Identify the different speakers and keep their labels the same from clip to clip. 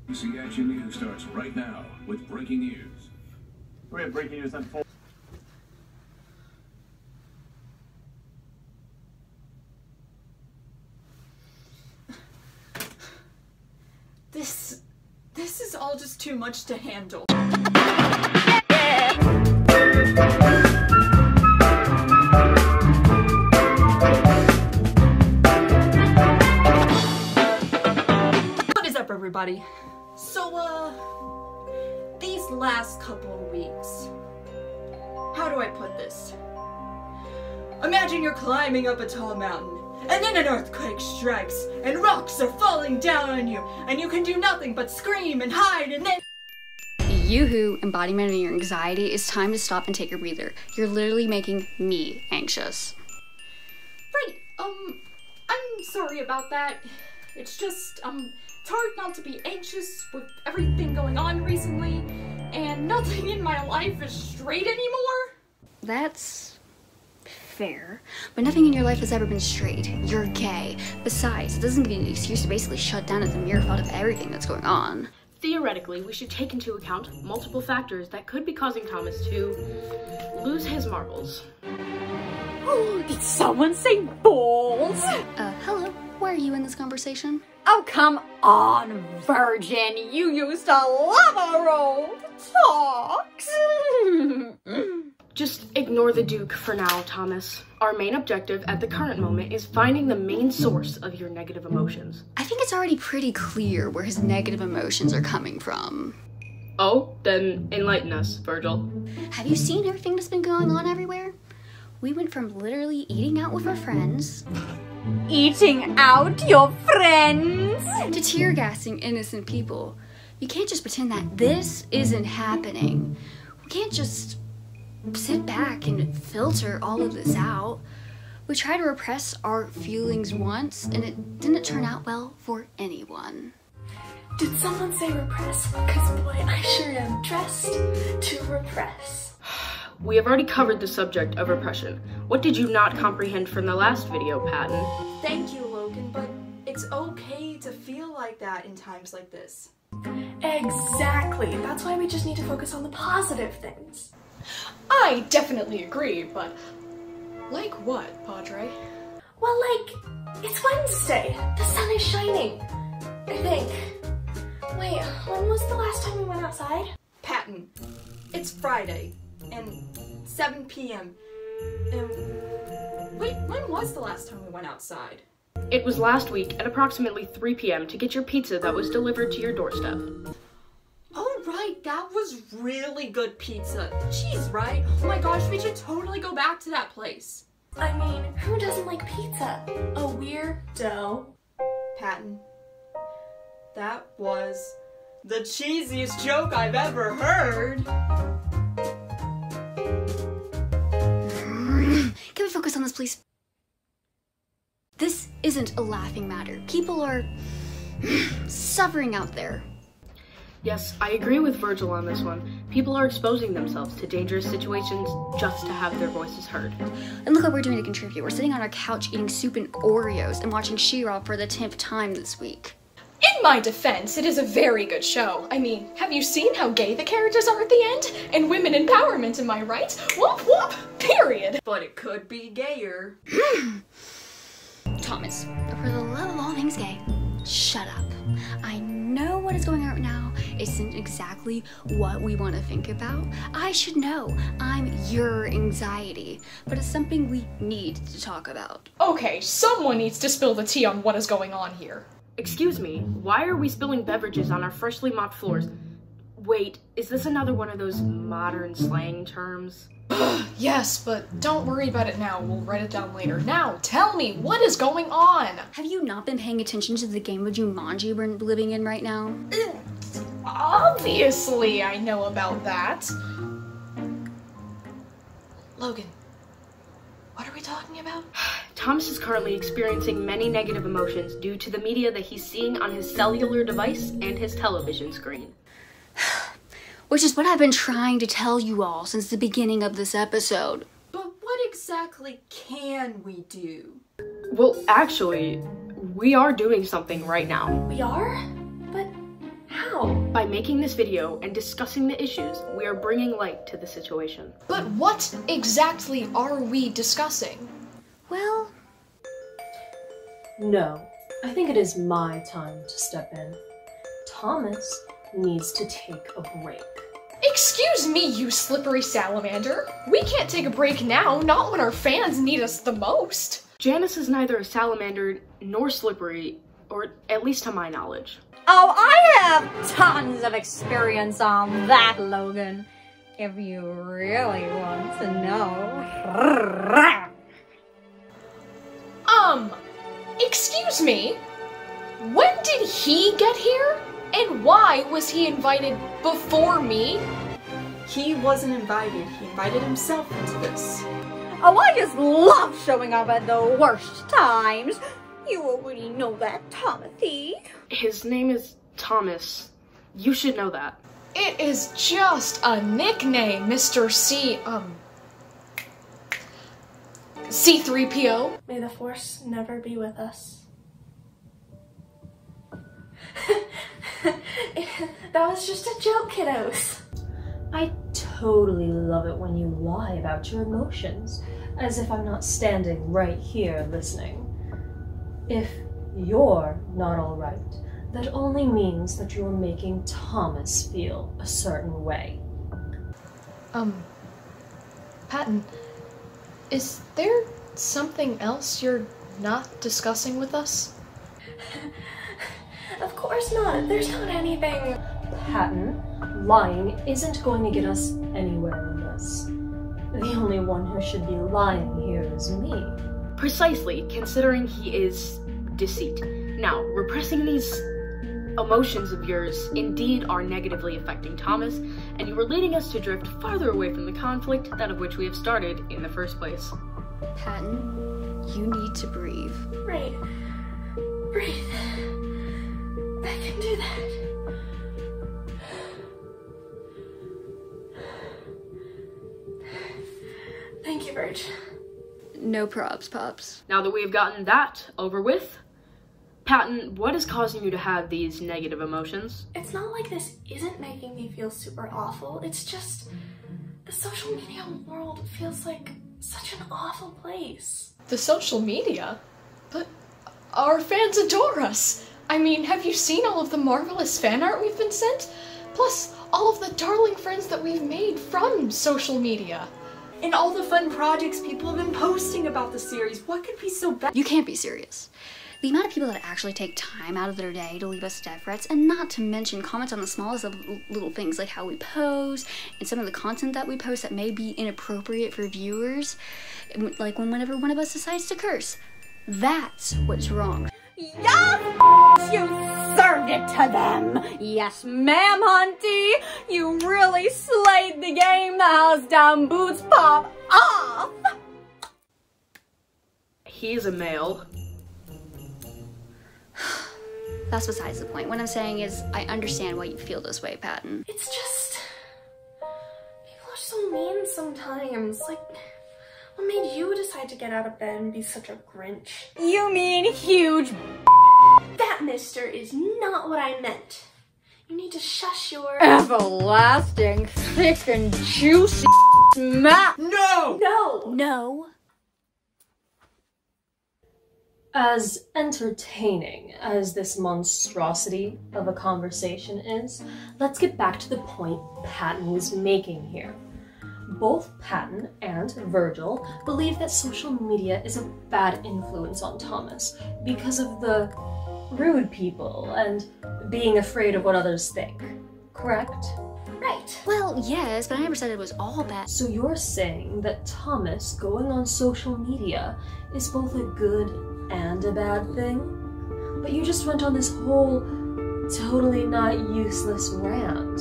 Speaker 1: You see, Action News starts right now with breaking news.
Speaker 2: We have breaking news on 4.
Speaker 3: This is all just too much to handle. What is up, everybody? So, these last couple of weeks, how do I put this? Imagine you're climbing up a tall mountain, and then an earthquake strikes, and rocks are falling down on you, and you can do nothing but scream and hide, and then—
Speaker 4: Yoo-hoo, embodiment of your anxiety, it's time to stop and take a breather. You're literally making me anxious.
Speaker 3: Right, I'm sorry about that. It's just, it's hard not to be anxious with everything going on recently, and nothing in my life is straight anymore.
Speaker 4: That's fair, but nothing in your life has ever been straight. You're gay. Besides, it doesn't give you an excuse to basically shut down at the mere thought of everything that's going on.
Speaker 5: Theoretically, we should take into account multiple factors that could be causing Thomas to lose his marbles.
Speaker 6: Did someone say balls?
Speaker 4: Hello, why are you in this conversation?
Speaker 6: Oh, come on, Virgin. You used to love our old talks.
Speaker 5: Just ignore the Duke for now, Thomas. Our main objective at the current moment is finding the main source of your negative emotions.
Speaker 4: I think it's already pretty clear where his negative emotions are coming from.
Speaker 5: Oh, then enlighten us, Virgil.
Speaker 4: Have you seen everything that's been going on everywhere? We went from literally eating out with our friends
Speaker 6: Eating out your friends?
Speaker 4: to tear gassing innocent people. You can't just pretend that this isn't happening. We can't just sit back and filter all of this out. We tried to repress our feelings once, and it didn't turn out well for anyone.
Speaker 7: Did someone say repress? Because boy, I sure am dressed to repress.
Speaker 5: We have already covered the subject of repression. What did you not comprehend from the last video, Patton?
Speaker 3: Thank you, Logan, but it's okay to feel like that in times like this.
Speaker 7: Exactly. That's why we just need to focus on the positive things.
Speaker 3: I definitely agree, but like what, Padre?
Speaker 7: Well, like, it's Wednesday. The sun is shining. I think. Wait, when was the last time we went outside?
Speaker 3: Patton, it's Friday, and 7 p.m. And wait, when was the last time we went outside?
Speaker 5: It was last week at approximately 3 p.m. to get your pizza that was delivered to your doorstep.
Speaker 3: Oh right, that was really good pizza. Cheese, right? Oh my gosh, we should totally go back to that place.
Speaker 7: I mean, who doesn't like pizza? A weirdo.
Speaker 3: Patton, that was the cheesiest joke I've ever heard.
Speaker 4: Can we focus on this, please? This isn't a laughing matter. People are suffering out there.
Speaker 5: Yes, I agree with Virgil on this one. People are exposing themselves to dangerous situations just to have their voices heard.
Speaker 4: And look what we're doing to contribute. We're sitting on our couch eating soup and Oreos and watching She-Ra for the 10th time this week.
Speaker 8: In my defense, it is a very good show. I mean, have you seen how gay the characters are at the end? And women empowerment, am I right? Whoop whoop, period.
Speaker 3: But it could be gayer.
Speaker 4: Thomas, for the love of all things gay, shut up. I know what is going on right now isn't exactly what we want to think about. I should know. I'm your anxiety. But it's something we need to talk about.
Speaker 8: Okay, someone needs to spill the tea on what is going on here.
Speaker 5: Excuse me, why are we spilling beverages on our freshly mopped floors? Wait, is this another one of those modern slang terms?
Speaker 8: Yes, but don't worry about it now. We'll write it down later. Now, tell me, what is going on?
Speaker 4: Have you not been paying attention to the game of Jumanji we're living in right now?
Speaker 8: Obviously, I know about that. Logan, what are we talking about?
Speaker 5: Thomas is currently experiencing many negative emotions due to the media that he's seeing on his cellular device and his television screen.
Speaker 4: Which is what I've been trying to tell you all since the beginning of this episode.
Speaker 3: But what exactly can we do?
Speaker 5: Well, actually, we are doing something right now.
Speaker 7: We are? But How?
Speaker 5: By making this video and discussing the issues, we are bringing light to the situation.
Speaker 8: But what exactly are we discussing?
Speaker 4: Well,
Speaker 9: No, I think it is my time to step in. Thomas needs to take a break.
Speaker 8: Excuse me, you slippery salamander. We can't take a break now, not when our fans need us the most.
Speaker 5: Janice is neither a salamander nor slippery, or at least to my knowledge.
Speaker 6: Oh, I have tons of experience on that, Logan. If you really want to know.
Speaker 8: Excuse me? When did he get here? And why was he invited before me?
Speaker 3: He wasn't invited. He invited himself into this.
Speaker 6: Oh, I just love showing up at the worst times. You already know that, Timothy.
Speaker 5: His name is Thomas. You should know that.
Speaker 8: It is just a nickname, Mr. C3PO.
Speaker 7: May the Force never be with us. That was just a joke, kiddos.
Speaker 9: I totally love it when you lie about your emotions, as if I'm not standing right here listening. If you're not alright, that only means that you're making Thomas feel a certain way.
Speaker 8: Patton, is there something else you're not discussing with us?
Speaker 7: Of course not. There's not anything.
Speaker 9: Patton, lying isn't going to get us anywhere in this. The only one who should be lying here is me.
Speaker 5: Precisely, considering he is deceit. Now, repressing these emotions of yours indeed are negatively affecting Thomas, and you are leading us to drift farther away from the conflict, that of which we have started in the first place.
Speaker 4: Patton, you need to breathe.
Speaker 7: Breathe. Breathe. I can do that. Thank you, Virg.
Speaker 4: No props, Pops.
Speaker 5: Now that we have gotten that over with, Patton, what is causing you to have these negative emotions?
Speaker 7: It's not like this isn't making me feel super awful. It's just the social media world feels like such an awful place.
Speaker 8: The social media? But our fans adore us. I mean, have you seen all of the marvelous fan art we've been sent? Plus, all of the darling friends that we've made from social media.
Speaker 3: And all the fun projects people have been posting about the series. What could be so bad?
Speaker 4: You can't be serious. The amount of people that actually take time out of their day to leave us death threats, and not to mention comments on the smallest of little things like how we pose and some of the content that we post that may be inappropriate for viewers, like whenever one of us decides to curse. That's what's wrong.
Speaker 6: Yes, you served it to them. Yes, ma'am, Hunty. You really slayed the game. The house down boots pop off.
Speaker 5: He is a male.
Speaker 4: That's besides the point. What I'm saying is, I understand why you feel this way, Patton.
Speaker 7: It's just... people are so mean sometimes. Like, what made you decide to get out of bed and be such a Grinch?
Speaker 6: You mean huge?
Speaker 7: That, mister, is not what I meant. You need to shush your...
Speaker 6: Everlasting, thick and juicy smack.
Speaker 3: No!
Speaker 7: No!
Speaker 4: No.
Speaker 9: As entertaining as this monstrosity of a conversation is, let's get back to the point Patton was making here. Both Patton and Virgil believe that social media is a bad influence on Thomas because of the rude people and being afraid of what others think, correct?
Speaker 7: Right.
Speaker 4: Well, yes, but I never said it was all bad.
Speaker 9: So you're saying that Thomas going on social media is both a good and a bad thing? But you just went on this whole totally not useless rant.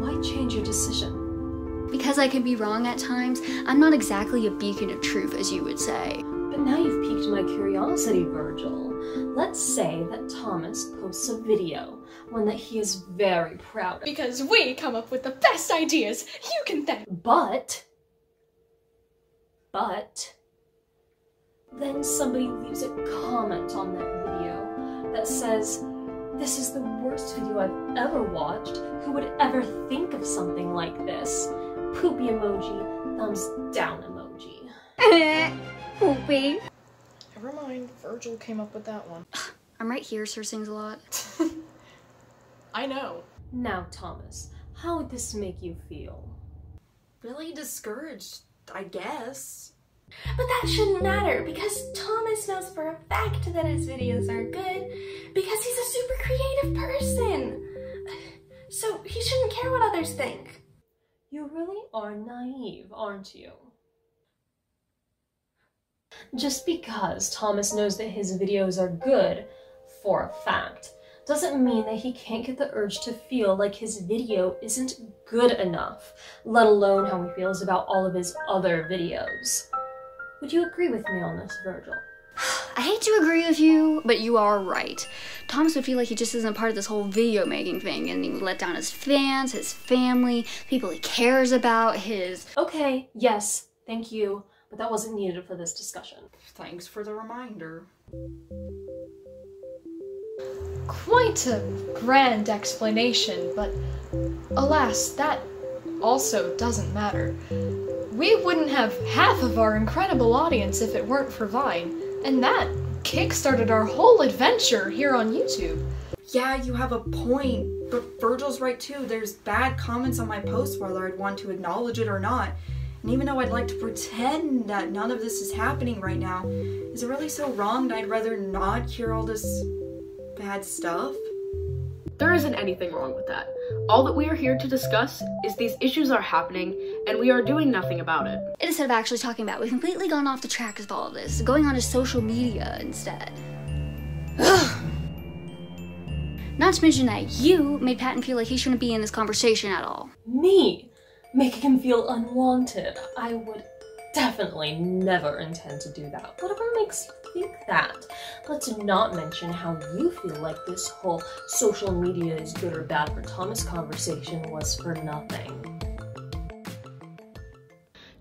Speaker 9: Why change your decision?
Speaker 4: Because I can be wrong at times, I'm not exactly a beacon of truth, as you would say.
Speaker 9: But now you've piqued my curiosity, Virgil. Let's say that Thomas posts a video, one that he is very proud of.
Speaker 8: Because we come up with the best ideas. You can thank.
Speaker 9: But then somebody leaves a comment on that video that says, This is the worst video I've ever watched. Who would ever think of something like this? Poopy emoji, thumbs down emoji.
Speaker 6: Poopy.
Speaker 8: Never mind, Virgil came up with that one.
Speaker 4: I'm right here, Sir Sings a Lot.
Speaker 8: I know.
Speaker 9: Now, Thomas, how would this make you feel?
Speaker 3: Really discouraged, I guess.
Speaker 7: But that shouldn't matter because Thomas knows for a fact that his videos are good because he's a super creative person. So he shouldn't care what others think.
Speaker 9: You really are naive, aren't you? Just because Thomas knows that his videos are good, for a fact, doesn't mean that he can't get the urge to feel like his video isn't good enough, let alone how he feels about all of his other videos. Would you agree with me on this, Virgil?
Speaker 4: I hate to agree with you, but you are right. Thomas would feel like he just isn't part of this whole video making thing, and he would let down his fans, his family, people he cares about, his...
Speaker 9: Okay, yes, thank you, but that wasn't needed for this discussion.
Speaker 3: Thanks for the reminder.
Speaker 8: Quite a grand explanation, but alas, that also doesn't matter. We wouldn't have half of our incredible audience if it weren't for Vine, and that kickstarted our whole adventure here on YouTube.
Speaker 3: Yeah, you have a point, but Virgil's right too. There's bad comments on my post whether I'd want to acknowledge it or not. And even though I'd like to pretend that none of this is happening right now, is it really so wrong that I'd rather not hear all this bad stuff?
Speaker 5: There isn't anything wrong with that. All that we are here to discuss is these issues are happening, and we are doing nothing about it.
Speaker 4: Instead of actually talking about it, we've completely gone off the track of all of this, going on to social media instead. Not to mention that you made Patton feel like he shouldn't be in this conversation at all.
Speaker 9: Me? Making him feel unwanted? I would definitely never intend to do that. Whatever makes you think that? Let's not mention how you feel like this whole social media is good or bad for Thomas conversation was for nothing.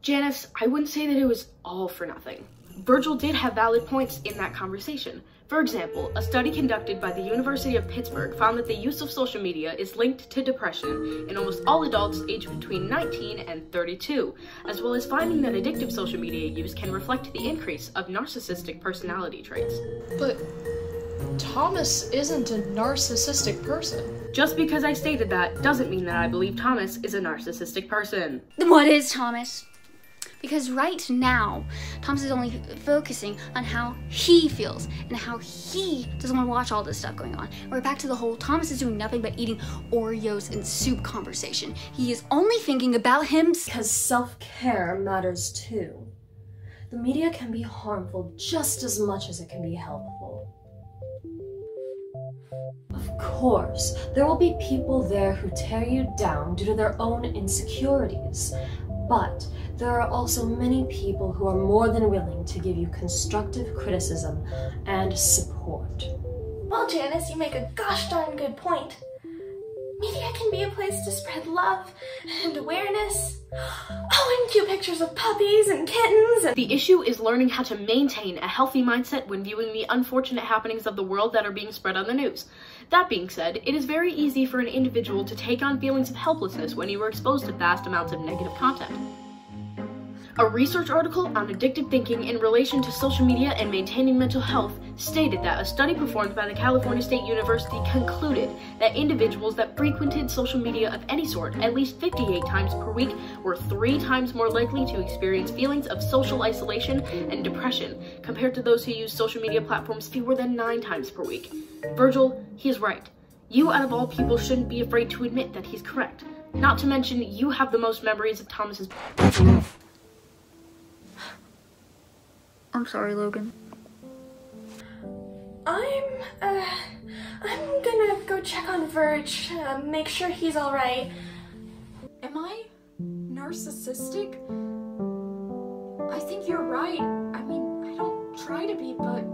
Speaker 5: Janice, I wouldn't say that it was all for nothing. Virgil did have valid points in that conversation. For example, a study conducted by the University of Pittsburgh found that the use of social media is linked to depression in almost all adults aged between 19 and 32, as well as finding that addictive social media use can reflect the increase of narcissistic personality traits.
Speaker 8: But Thomas isn't a narcissistic person.
Speaker 5: Just because I stated that doesn't mean that I believe Thomas is a narcissistic person.
Speaker 4: Then what is Thomas? Because right now, Thomas is only focusing on how he feels and how he doesn't want to watch all this stuff going on. We're back to the whole Thomas is doing nothing but eating Oreos and soup conversation. He is only thinking about him.
Speaker 9: Because self-care matters too. The media can be harmful just as much as it can be helpful. Of course, there will be people there who tear you down due to their own insecurities, but there are also many people who are more than willing to give you constructive criticism and support.
Speaker 7: Well, Janice, you make a gosh darn good point. Media can be a place to spread love and awareness. Oh, and cute pictures of puppies and kittens. And
Speaker 5: the issue is learning how to maintain a healthy mindset when viewing the unfortunate happenings of the world that are being spread on the news. That being said, it is very easy for an individual to take on feelings of helplessness when you are exposed to vast amounts of negative content. A research article on addictive thinking in relation to social media and maintaining mental health stated that a study performed by the California State University concluded that individuals that frequented social media of any sort at least 58 times per week were 3 times more likely to experience feelings of social isolation and depression compared to those who use social media platforms fewer than 9 times per week. Virgil, he is right. You, out of all people, shouldn't be afraid to admit that he's correct. Not to mention, you have the most memories of Thomas's...
Speaker 4: I'm sorry, Logan.
Speaker 7: I'm gonna go check on Virg, make sure he's alright.
Speaker 3: Am I narcissistic? I think you're right. I mean, I don't try to be, but...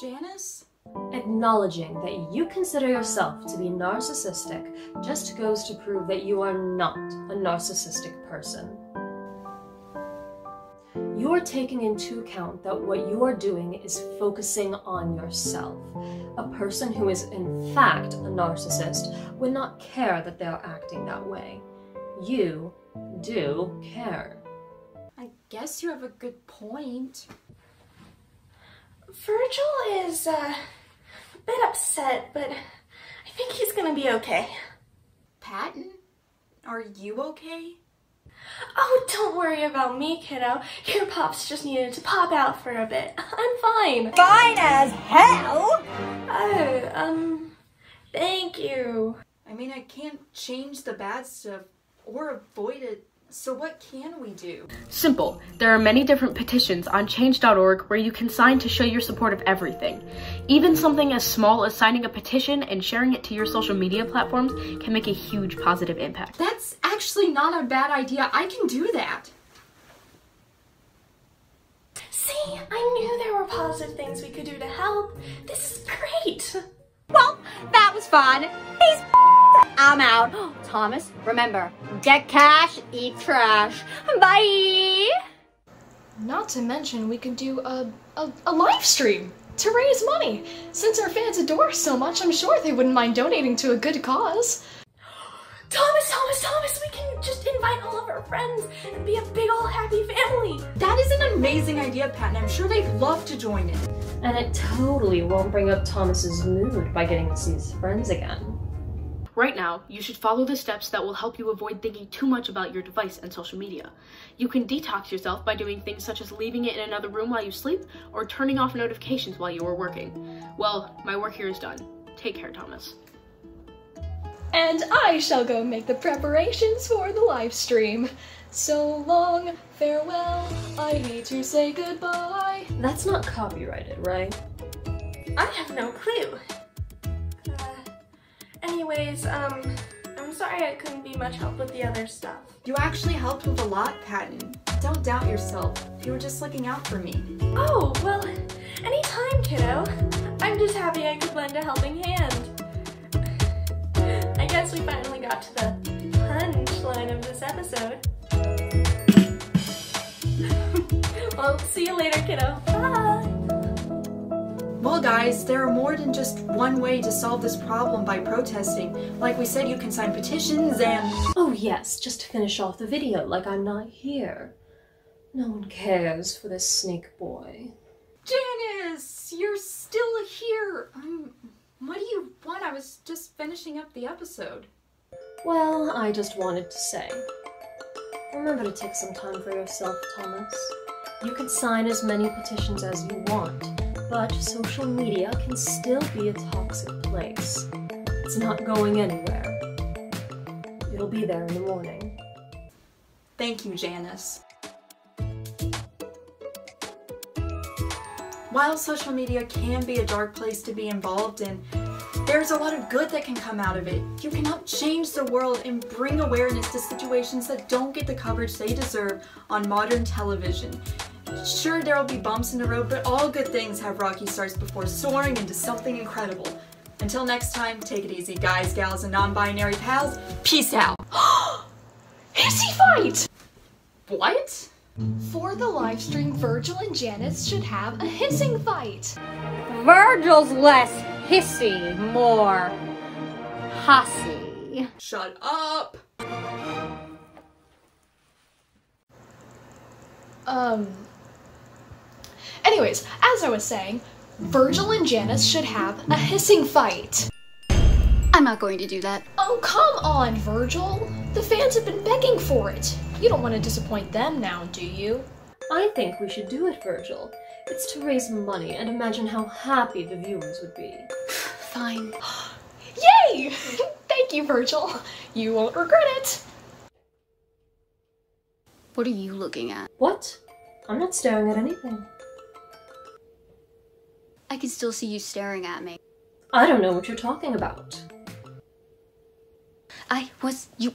Speaker 3: Janice?
Speaker 9: Acknowledging that you consider yourself to be narcissistic just goes to prove that you are not a narcissistic person. You are taking into account that what you are doing is focusing on yourself. A person who is in fact a narcissist would not care that they are acting that way. You do care.
Speaker 3: I guess you have a good point.
Speaker 7: Virgil is a bit upset, but I think he's gonna be okay.
Speaker 3: Patton, are you okay?
Speaker 7: Oh, don't worry about me, kiddo. Your pops just needed to pop out for a bit. I'm fine.
Speaker 6: Fine as hell!
Speaker 7: Oh, thank you.
Speaker 3: I mean, I can't change the bad stuff or avoid it, so what can we do?
Speaker 5: Simple. There are many different petitions on change.org where you can sign to show your support of everything. Even something as small as signing a petition and sharing it to your social media platforms can make a huge positive impact.
Speaker 3: That's actually not a bad idea. I can do that.
Speaker 7: See, I knew there were positive things we could do to help. This is great.
Speaker 6: Well, that was fun. He's I'm out. Thomas, remember, get cash, eat trash. Bye!
Speaker 8: Not to mention, we could do a live stream to raise money. Since our fans adore us so much, I'm sure they wouldn't mind donating to a good cause.
Speaker 7: Thomas, we can just invite all of our friends and be a big ol' happy family.
Speaker 3: That is an amazing idea, Patton. I'm sure they'd love to join in.
Speaker 9: And it totally won't bring up Thomas's mood by getting to see his friends again.
Speaker 5: Right now, you should follow the steps that will help you avoid thinking too much about your device and social media. You can detox yourself by doing things such as leaving it in another room while you sleep or turning off notifications while you are working. Well, my work here is done. Take care, Thomas.
Speaker 8: And I shall go make the preparations for the live stream. So long, farewell, I hate to say goodbye.
Speaker 9: That's not copyrighted, right?
Speaker 7: I have no clue. Anyways, I'm sorry I couldn't be much help with the other stuff.
Speaker 3: You actually helped with a lot, Patton. Don't doubt yourself. You were just looking out for me.
Speaker 7: Oh, well, anytime, kiddo. I'm just happy I could lend a helping hand. I guess we finally got to the punchline of this episode. Well, see you later, kiddo. Bye!
Speaker 3: Well guys, there are more than just one way to solve this problem by protesting. Like we said, you can sign petitions and...
Speaker 9: Oh yes, just to finish off the video like I'm not here. No one cares for this snake boy.
Speaker 3: Janice, you're still here. What do you want? I was just finishing up the episode.
Speaker 9: Well, I just wanted to say, remember to take some time for yourself, Thomas. You can sign as many petitions as you want, but social media can still be a toxic place. It's not going anywhere. It'll be there in the morning.
Speaker 3: Thank you, Janice. While social media can be a dark place to be involved in, there's a lot of good that can come out of it. You can help change the world and bring awareness to situations that don't get the coverage they deserve on modern television. Sure, there will be bumps in the road, but all good things have rocky starts before soaring into something incredible. Until next time, take it easy, guys, gals, and non-binary pals. Peace out.
Speaker 8: Hissy fight!
Speaker 3: What?
Speaker 8: For the live stream, Virgil and Janice should have a hissing fight.
Speaker 6: Virgil's less hissy, more hussy.
Speaker 3: Shut up.
Speaker 8: Anyways, as I was saying, Virgil and Janice should have a hissing fight.
Speaker 4: I'm not going to do that.
Speaker 8: Oh, come on, Virgil. The fans have been begging for it. You don't want to disappoint them now, do you?
Speaker 9: I think we should do it, Virgil. It's to raise money, and imagine how happy the viewers would be.
Speaker 4: Fine.
Speaker 8: Yay! Thank you, Virgil. You won't regret it.
Speaker 4: What are you looking at?
Speaker 9: What? I'm not staring at anything.
Speaker 4: I can still see you staring at me.
Speaker 9: I don't know what you're talking about.
Speaker 4: You...